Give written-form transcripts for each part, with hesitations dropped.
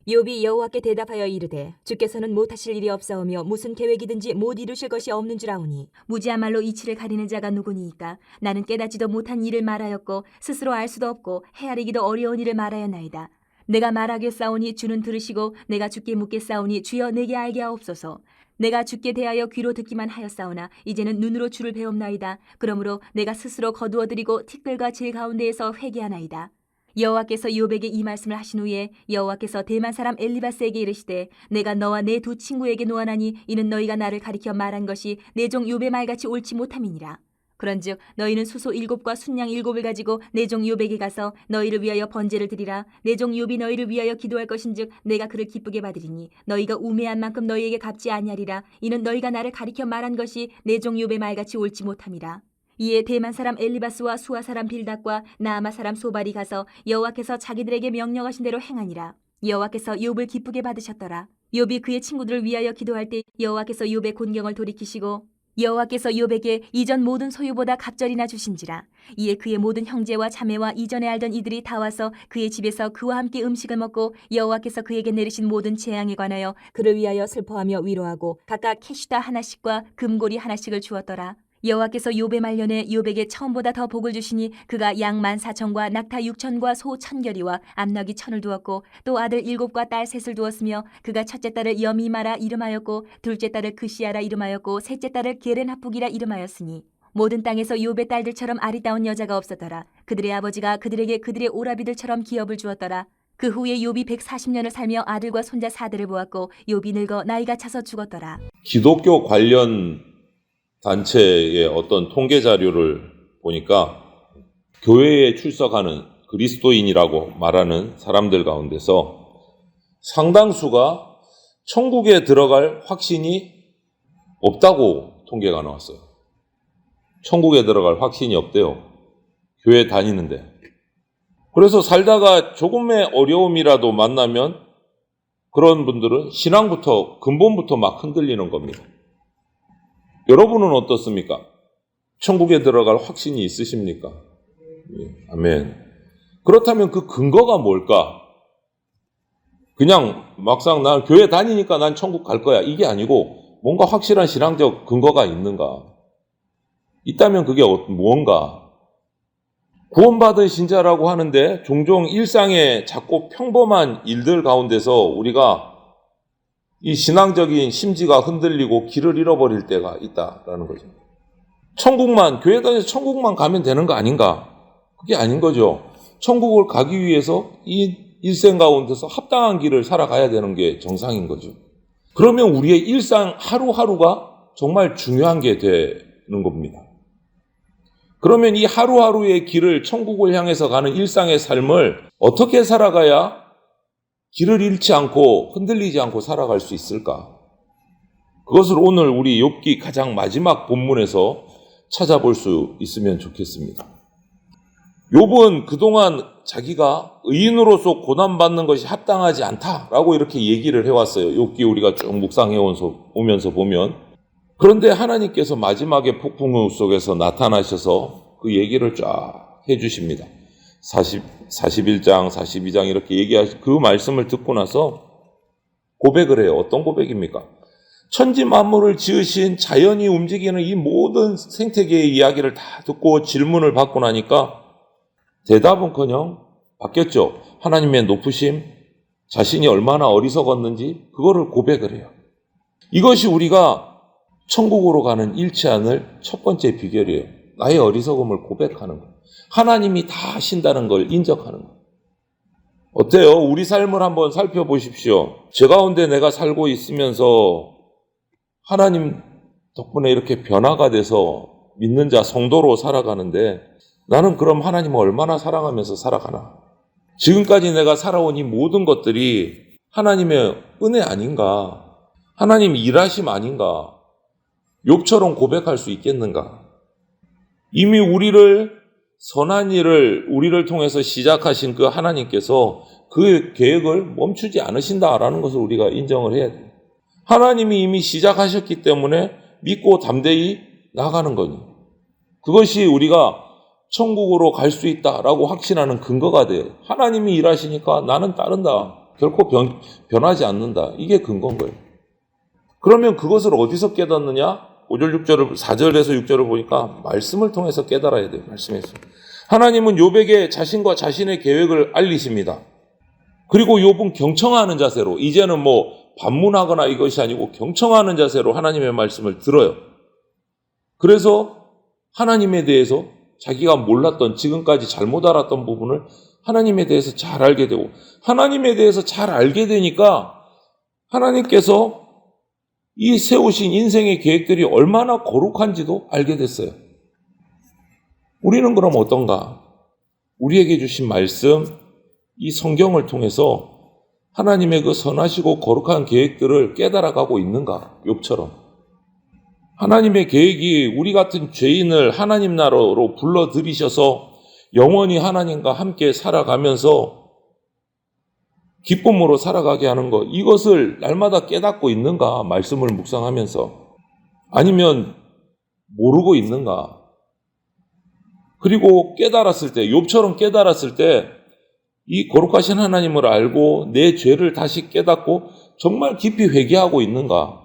욥이 여호와께 대답하여 이르되 주께서는 못하실 일이 없사오며 무슨 계획이든지 못 이루실 것이 없는 줄 아오니 무지한 말로 이치를 가리는 자가 누구니이까. 나는 깨닫지도 못한 일을 말하였고 스스로 알 수도 없고 헤아리기도 어려운 일을 말하였나이다. 내가 말하겠사오니 주는 들으시고 내가 주께 묻겠사오니 주여 내게 알게 하옵소서. 내가 주께 대하여 귀로 듣기만 하였사오나 이제는 눈으로 주를 배움나이다. 그러므로 내가 스스로 거두어드리고 티끌과 질 가운데에서 회개하나이다. 여호와께서 욥에게 이 말씀을 하신 후에 여호와께서 대만 사람 엘리바스에게 이르시되 내가 너와 내 두 친구에게 노하나니 이는 너희가 나를 가리켜 말한 것이 내 종 욥의 말같이 옳지 못함이니라. 그런즉 너희는 수소 7과 순양 7을 가지고 내 종 욥에게 가서 너희를 위하여 번제를 드리라. 내 종 욥이 너희를 위하여 기도할 것인즉 내가 그를 기쁘게 받으리니 너희가 우매한 만큼 너희에게 갚지 아니하리라. 이는 너희가 나를 가리켜 말한 것이 내 종 욥의 말같이 옳지 못함이라. 이에 대만 사람 엘리바스와 수아 사람 빌닷과 나아마 사람 소발이 가서 여호와께서 자기들에게 명령하신 대로 행하니라. 여호와께서 욥을 기쁘게 받으셨더라. 욥이 그의 친구들을 위하여 기도할 때 여호와께서 욥의 곤경을 돌이키시고 여호와께서 욥에게 이전 모든 소유보다 갑절이나 주신지라. 이에 그의 모든 형제와 자매와 이전에 알던 이들이 다 와서 그의 집에서 그와 함께 음식을 먹고 여호와께서 그에게 내리신 모든 재앙에 관하여 그를 위하여 슬퍼하며 위로하고 각각 캐시다 하나씩과 금고리 하나씩을 주었더라. 여호와께서 욥의 말년에 욥에게 처음보다 더 복을 주시니 그가 양 14,000과 낙타 6,000과 소 1,000결이와 암나귀 1,000을 두었고 또 아들 7과 딸 3을 두었으며 그가 첫째 딸을 여미마라 이름하였고 둘째 딸을 그시아라 이름하였고 셋째 딸을 게렌하북이라 이름하였으니 모든 땅에서 욥의 딸들처럼 아리따운 여자가 없었더라. 그들의 아버지가 그들에게 그들의 오라비들처럼 기업을 주었더라. 그 후에 욥이 140년을 살며 아들과 손자 4대를 보았고 욥이 늙어 나이가 차서 죽었더라. 기독교 관련 단체의 어떤 통계 자료를 보니까 교회에 출석하는 그리스도인이라고 말하는 사람들 가운데서 상당수가 천국에 들어갈 확신이 없다고 통계가 나왔어요. 천국에 들어갈 확신이 없대요. 교회 다니는데. 그래서 살다가 조금의 어려움이라도 만나면 그런 분들은 신앙부터 근본부터 막 흔들리는 겁니다. 여러분은 어떻습니까? 천국에 들어갈 확신이 있으십니까? 예, 아멘. 그렇다면 그 근거가 뭘까? 그냥 막상 난 교회 다니니까 난 천국 갈 거야. 이게 아니고 뭔가 확실한 신앙적 근거가 있는가? 있다면 그게 무언가? 구원받은 신자라고 하는데 종종 일상의 작고 평범한 일들 가운데서 우리가 이 신앙적인 심지가 흔들리고 길을 잃어버릴 때가 있다라는 거죠. 천국만, 교회 다녀서 천국만 가면 되는 거 아닌가? 그게 아닌 거죠. 천국을 가기 위해서 이 일생 가운데서 합당한 길을 살아가야 되는 게 정상인 거죠. 그러면 우리의 일상 하루하루가 정말 중요한 게 되는 겁니다. 그러면 이 하루하루의 길을 천국을 향해서 가는 일상의 삶을 어떻게 살아가야 길을 잃지 않고 흔들리지 않고 살아갈 수 있을까? 그것을 오늘 우리 욥기 가장 마지막 본문에서 찾아볼 수 있으면 좋겠습니다. 욥은 그동안 자기가 의인으로서 고난받는 것이 합당하지 않다라고 이렇게 얘기를 해왔어요. 욥기 우리가 쭉 묵상해 오면서 보면. 그런데 하나님께서 마지막에 폭풍우 속에서 나타나셔서 그 얘기를 쫙 해주십니다. 41장, 42장 이렇게 얘기하시 그 말씀을 듣고 나서 고백을 해요. 어떤 고백입니까? 천지 만물을 지으신 자연이 움직이는 이 모든 생태계의 이야기를 다 듣고 질문을 받고 나니까 대답은커녕 바뀌었죠. 하나님의 높으심, 자신이 얼마나 어리석었는지 그거를 고백을 해요. 이것이 우리가 천국으로 가는 잃지 않을 첫 번째 비결이에요. 나의 어리석음을 고백하는 것. 하나님이 다 하신다는 걸 인정하는 것. 어때요? 우리 삶을 한번 살펴보십시오. 제 가운데 내가 살고 있으면서 하나님 덕분에 이렇게 변화가 돼서 믿는 자 성도로 살아가는데 나는 그럼 하나님을 얼마나 사랑하면서 살아가나? 지금까지 내가 살아온 이 모든 것들이 하나님의 은혜 아닌가? 하나님 일하심 아닌가? 욥처럼 고백할 수 있겠는가? 이미 선한 일을 우리를 통해서 시작하신 그 하나님께서 그 계획을 멈추지 않으신다라는 것을 우리가 인정을 해야 돼요. 하나님이 이미 시작하셨기 때문에 믿고 담대히 나가는 거니. 그것이 우리가 천국으로 갈 수 있다라고 확신하는 근거가 돼요. 하나님이 일하시니까 나는 따른다. 결코 변하지 않는다. 이게 근거인 거예요. 그러면 그것을 어디서 깨닫느냐? 5절, 6절을, 4절에서 6절을 보니까 말씀을 통해서 깨달아야 돼요. 말씀에서. 하나님은 욥에게 자신과 자신의 계획을 알리십니다. 그리고 욥은 경청하는 자세로, 이제는 뭐 반문하거나 이것이 아니고 경청하는 자세로 하나님의 말씀을 들어요. 그래서 하나님에 대해서 자기가 몰랐던, 지금까지 잘못 알았던 부분을 하나님에 대해서 잘 알게 되고, 하나님에 대해서 잘 알게 되니까 하나님께서 이 세우신 인생의 계획들이 얼마나 거룩한지도 알게 됐어요. 우리는 그럼 어떤가? 우리에게 주신 말씀, 이 성경을 통해서 하나님의 그 선하시고 거룩한 계획들을 깨달아가고 있는가? 욥처럼. 하나님의 계획이 우리 같은 죄인을 하나님 나라로 불러들이셔서 영원히 하나님과 함께 살아가면서 기쁨으로 살아가게 하는 것, 이것을 날마다 깨닫고 있는가? 말씀을 묵상하면서. 아니면 모르고 있는가? 그리고 깨달았을 때, 욥처럼 깨달았을 때 이 거룩하신 하나님을 알고 내 죄를 다시 깨닫고 정말 깊이 회개하고 있는가?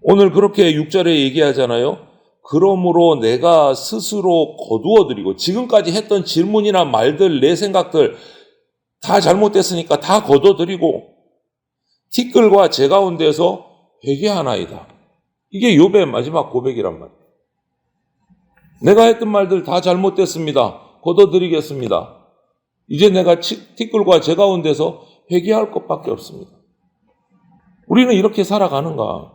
오늘 그렇게 6절에 얘기하잖아요. 그러므로 내가 스스로 거두어드리고, 지금까지 했던 질문이나 말들, 내 생각들 다 잘못됐으니까 다 거둬들이고 티끌과 제 가운데서 회개하나이다. 이게 욥의 마지막 고백이란 말이에요. 내가 했던 말들 다 잘못됐습니다. 거둬들이겠습니다. 이제 내가 티끌과 제 가운데서 회개할 것밖에 없습니다. 우리는 이렇게 살아가는가?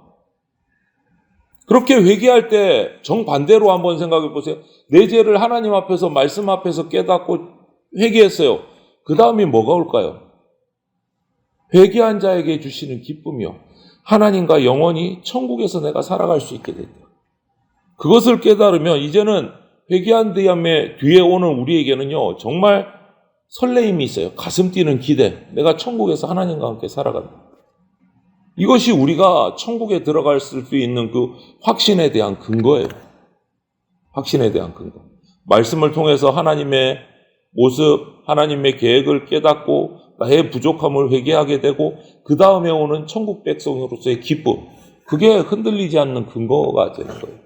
그렇게 회개할 때 정반대로 한번 생각해 보세요. 내 죄를 하나님 앞에서, 말씀 앞에서 깨닫고 회개했어요. 그 다음이 뭐가 올까요? 회개한 자에게 주시는 기쁨이요, 하나님과 영원히 천국에서 내가 살아갈 수 있게 됐다. 그것을 깨달으면 이제는 회개한 다음에 뒤에 오는 우리에게는요, 정말 설레임이 있어요. 가슴 뛰는 기대. 내가 천국에서 하나님과 함께 살아간다. 이것이 우리가 천국에 들어갈 수 있는 그 확신에 대한 근거예요. 확신에 대한 근거. 말씀을 통해서 하나님의 모습, 하나님의 계획을 깨닫고 나의 부족함을 회개하게 되고 그 다음에 오는 천국 백성으로서의 기쁨, 그게 흔들리지 않는 근거가 되는 거예요.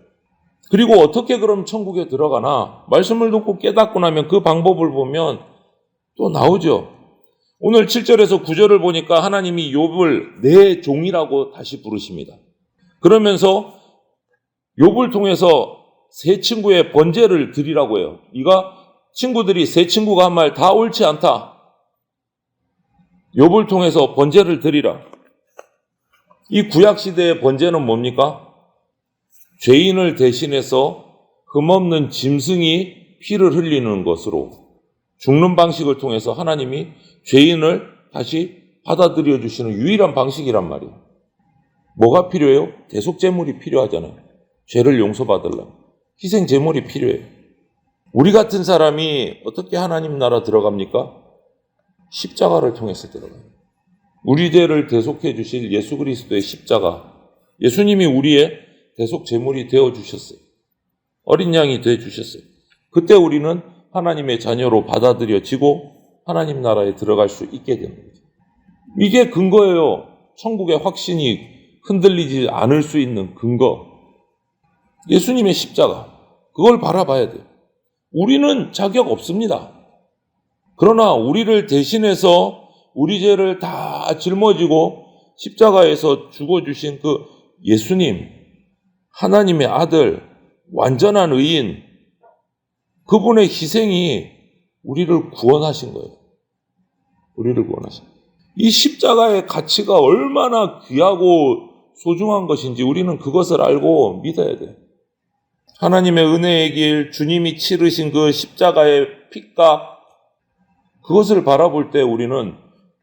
그리고 어떻게 그럼 천국에 들어가나? 말씀을 듣고 깨닫고 나면 그 방법을 보면 또 나오죠. 오늘 7절에서 9절을 보니까 하나님이 욥을 내 종이라고 다시 부르십니다. 그러면서 욥을 통해서 세 친구의 번제를 드리라고 해요. 친구들이 세 친구가 한 말 다 옳지 않다. 욥을 통해서 번제를 드리라. 이 구약시대의 번제는 뭡니까? 죄인을 대신해서 흠없는 짐승이 피를 흘리는 것으로, 죽는 방식을 통해서 하나님이 죄인을 다시 받아들여 주시는 유일한 방식이란 말이에요. 뭐가 필요해요? 대속제물이 필요하잖아요. 죄를 용서받으려면 희생제물이 필요해요. 우리 같은 사람이 어떻게 하나님 나라 들어갑니까? 십자가를 통해서 들어가요. 우리 죄를 대속해 주실 예수 그리스도의 십자가, 예수님이 우리의 대속제물이 되어주셨어요. 어린 양이 되어주셨어요. 그때 우리는 하나님의 자녀로 받아들여지고 하나님 나라에 들어갈 수 있게 되는 거죠. 이게 근거예요. 천국의 확신이 흔들리지 않을 수 있는 근거. 예수님의 십자가. 그걸 바라봐야 돼요. 우리는 자격 없습니다. 그러나 우리를 대신해서 우리 죄를 다 짊어지고 십자가에서 죽어주신 그 예수님, 하나님의 아들, 완전한 의인, 그분의 희생이 우리를 구원하신 거예요. 우리를 구원하신 거예요. 이 십자가의 가치가 얼마나 귀하고 소중한 것인지 우리는 그것을 알고 믿어야 돼요. 하나님의 은혜의 길, 주님이 치르신 그 십자가의 피가, 그것을 바라볼 때 우리는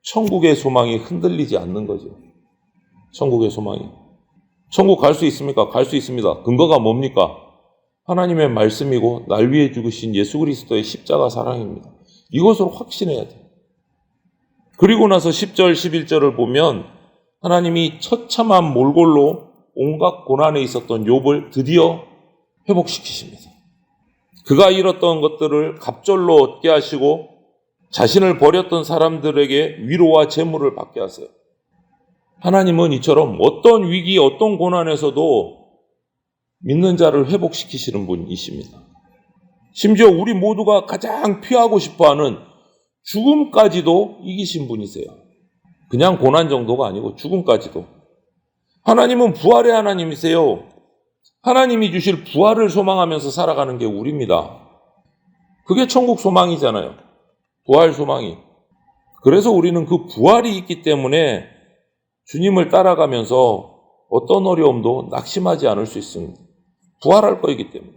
천국의 소망이 흔들리지 않는 거죠. 천국의 소망이. 천국 갈 수 있습니까? 갈 수 있습니다. 근거가 뭡니까? 하나님의 말씀이고 날 위해 죽으신 예수 그리스도의 십자가 사랑입니다. 이것으로 확신해야 돼요. 그리고 나서 10절, 11절을 보면 하나님이 처참한 몰골로 온갖 고난에 있었던 욥을 드디어 회복시키십니다. 그가 잃었던 것들을 갑절로 얻게 하시고 자신을 버렸던 사람들에게 위로와 재물을 받게 하세요. 하나님은 이처럼 어떤 위기, 어떤 고난에서도 믿는 자를 회복시키시는 분이십니다. 심지어 우리 모두가 가장 피하고 싶어하는 죽음까지도 이기신 분이세요. 그냥 고난 정도가 아니고 죽음까지도. 하나님은 부활의 하나님이세요. 하나님이 주실 부활을 소망하면서 살아가는 게 우리입니다. 그게 천국 소망이잖아요. 부활 소망이. 그래서 우리는 그 부활이 있기 때문에 주님을 따라가면서 어떤 어려움도 낙심하지 않을 수 있습니다. 부활할 거이기 때문에.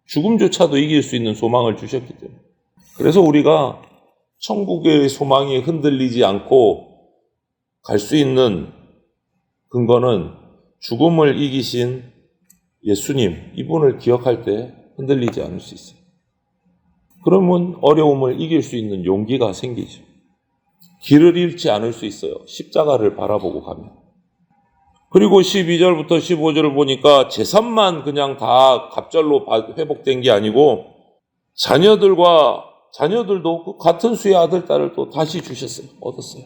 죽음조차도 이길 수 있는 소망을 주셨기 때문에. 그래서 우리가 천국의 소망이 흔들리지 않고 갈 수 있는 근거는 죽음을 이기신 예수님, 이분을 기억할 때 흔들리지 않을 수 있어요. 그러면 어려움을 이길 수 있는 용기가 생기죠. 길을 잃지 않을 수 있어요. 십자가를 바라보고 가면. 그리고 12절부터 15절을 보니까 재산만 그냥 다 갑절로 회복된 게 아니고 자녀들도 그 같은 수의 아들, 딸을 또 다시 주셨어요. 얻었어요.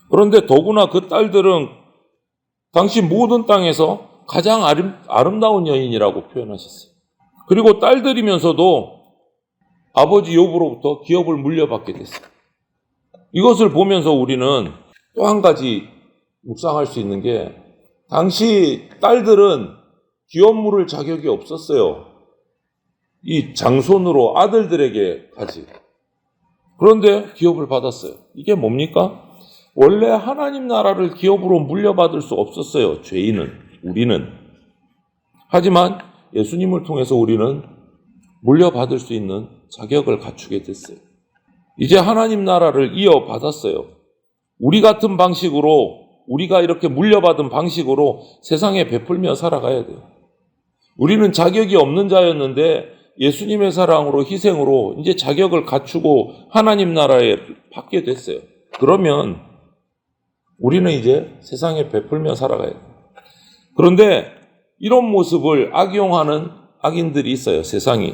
그런데 더구나 그 딸들은 당시 모든 땅에서 가장 아름다운 여인이라고 표현하셨어요. 그리고 딸들이면서도 아버지 욥으로부터 기업을 물려받게 됐어요. 이것을 보면서 우리는 또 한 가지 묵상할 수 있는 게 당시 딸들은 기업 물을 자격이 없었어요. 이 장손으로 아들들에게 가지. 그런데 기업을 받았어요. 이게 뭡니까? 원래 하나님 나라를 기업으로 물려받을 수 없었어요. 죄인은, 우리는. 하지만 예수님을 통해서 우리는 물려받을 수 있는 자격을 갖추게 됐어요. 이제 하나님 나라를 이어받았어요. 우리 같은 방식으로, 우리가 이렇게 물려받은 방식으로 세상에 베풀며 살아가야 돼요. 우리는 자격이 없는 자였는데 예수님의 사랑으로, 희생으로 이제 자격을 갖추고 하나님 나라에 받게 됐어요. 그러면 우리는 이제 세상에 베풀며 살아가야 돼요. 그런데 이런 모습을 악용하는 악인들이 있어요, 세상이.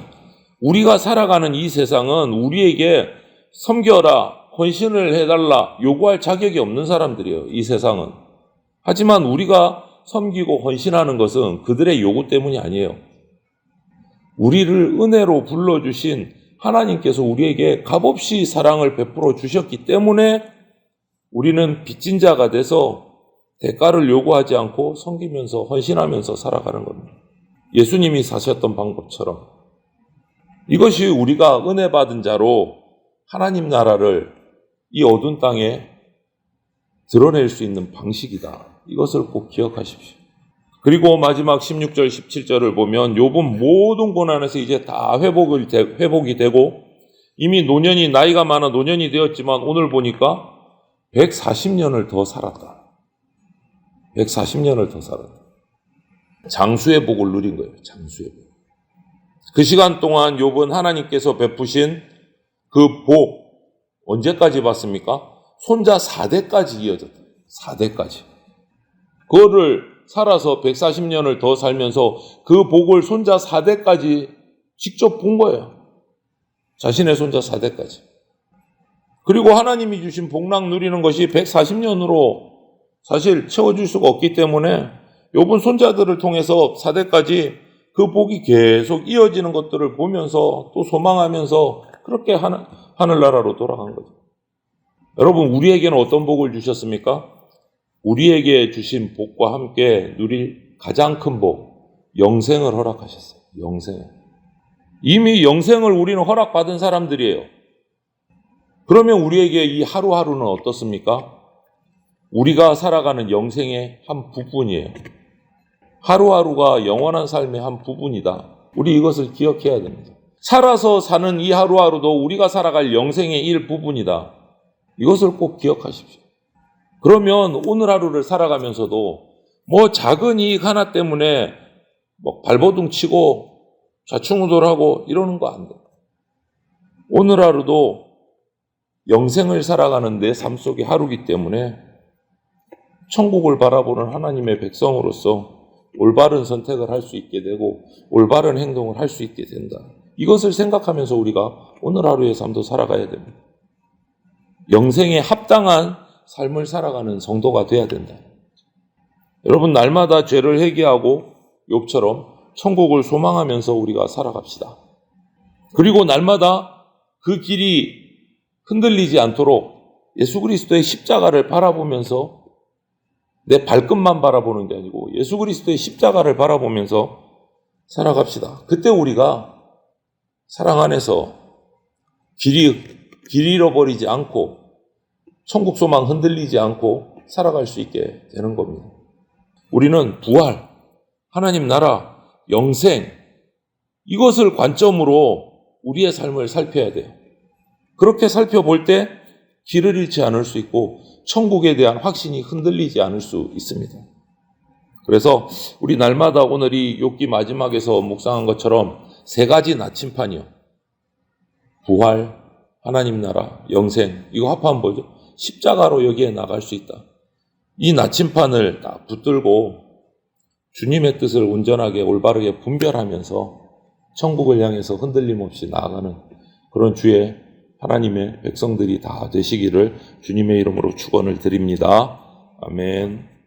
우리가 살아가는 이 세상은 우리에게 섬겨라, 헌신을 해달라 요구할 자격이 없는 사람들이에요, 이 세상은. 하지만 우리가 섬기고 헌신하는 것은 그들의 요구 때문이 아니에요. 우리를 은혜로 불러주신 하나님께서 우리에게 값없이 사랑을 베풀어 주셨기 때문에 우리는 빚진 자가 돼서 대가를 요구하지 않고 섬기면서 헌신하면서 살아가는 겁니다. 예수님이 사셨던 방법처럼. 이것이 우리가 은혜 받은 자로 하나님 나라를 이 어두운 땅에 드러낼 수 있는 방식이다. 이것을 꼭 기억하십시오. 그리고 마지막 16절, 17절을 보면 욥은 모든 고난에서 이제 다 회복이 되고 이미 나이가 많아 노년이 되었지만 오늘 보니까 140년을 더 살았다. 140년을 더 살았다. 장수의 복을 누린 거예요. 장수의 복. 그 시간 동안 욥은 하나님께서 베푸신 그 복 언제까지 받습니까? 손자 4대까지 이어졌다. 4대까지. 그거를 살아서 140년을 더 살면서 그 복을 손자 4대까지 직접 본 거예요. 자신의 손자 4대까지. 그리고 하나님이 주신 복락 누리는 것이 140년으로 사실 채워줄 수가 없기 때문에 욥은 손자들을 통해서 4대까지 그 복이 계속 이어지는 것들을 보면서 또 소망하면서 그렇게 하늘나라로 돌아간 거죠. 여러분, 우리에게는 어떤 복을 주셨습니까? 우리에게 주신 복과 함께 누릴 가장 큰 복, 영생을 허락하셨어요. 영생을. 이미 영생을 우리는 허락받은 사람들이에요. 그러면 우리에게 이 하루하루는 어떻습니까? 우리가 살아가는 영생의 한 부분이에요. 하루하루가 영원한 삶의 한 부분이다. 우리 이것을 기억해야 됩니다. 살아서 사는 이 하루하루도 우리가 살아갈 영생의 일부분이다. 이것을 꼭 기억하십시오. 그러면 오늘 하루를 살아가면서도 작은 이익 하나 때문에 발버둥 치고 좌충우돌하고 이러는 거 안 돼. 오늘 하루도 영생을 살아가는 내 삶 속의 하루이기 때문에 천국을 바라보는 하나님의 백성으로서 올바른 선택을 할 수 있게 되고 올바른 행동을 할 수 있게 된다. 이것을 생각하면서 우리가 오늘 하루의 삶도 살아가야 됩니다. 영생에 합당한 삶을 살아가는 성도가 돼야 된다. 여러분, 날마다 죄를 회개하고 욥처럼 천국을 소망하면서 우리가 살아갑시다. 그리고 날마다 그 길이 흔들리지 않도록 예수 그리스도의 십자가를 바라보면서 내 발끝만 바라보는 게 아니고 예수 그리스도의 십자가를 바라보면서 살아갑시다. 그때 우리가 사랑 안에서 길 잃어버리지 않고 천국 소망 흔들리지 않고 살아갈 수 있게 되는 겁니다. 우리는 부활, 하나님 나라, 영생, 이것을 관점으로 우리의 삶을 살펴야 돼요. 그렇게 살펴볼 때 길을 잃지 않을 수 있고 천국에 대한 확신이 흔들리지 않을 수 있습니다. 그래서 우리 날마다 오늘 이 욥기 마지막에서 묵상한 것처럼 세 가지 나침판이요. 부활, 하나님 나라, 영생, 이거 합하면 뭐죠? 십자가로 여기에 나갈 수 있다. 이 나침판을 딱 붙들고 주님의 뜻을 온전하게 올바르게 분별하면서 천국을 향해서 흔들림 없이 나아가는 그런 주의 하나님의 백성들이 다 되시기를 주님의 이름으로 축원을 드립니다. 아멘.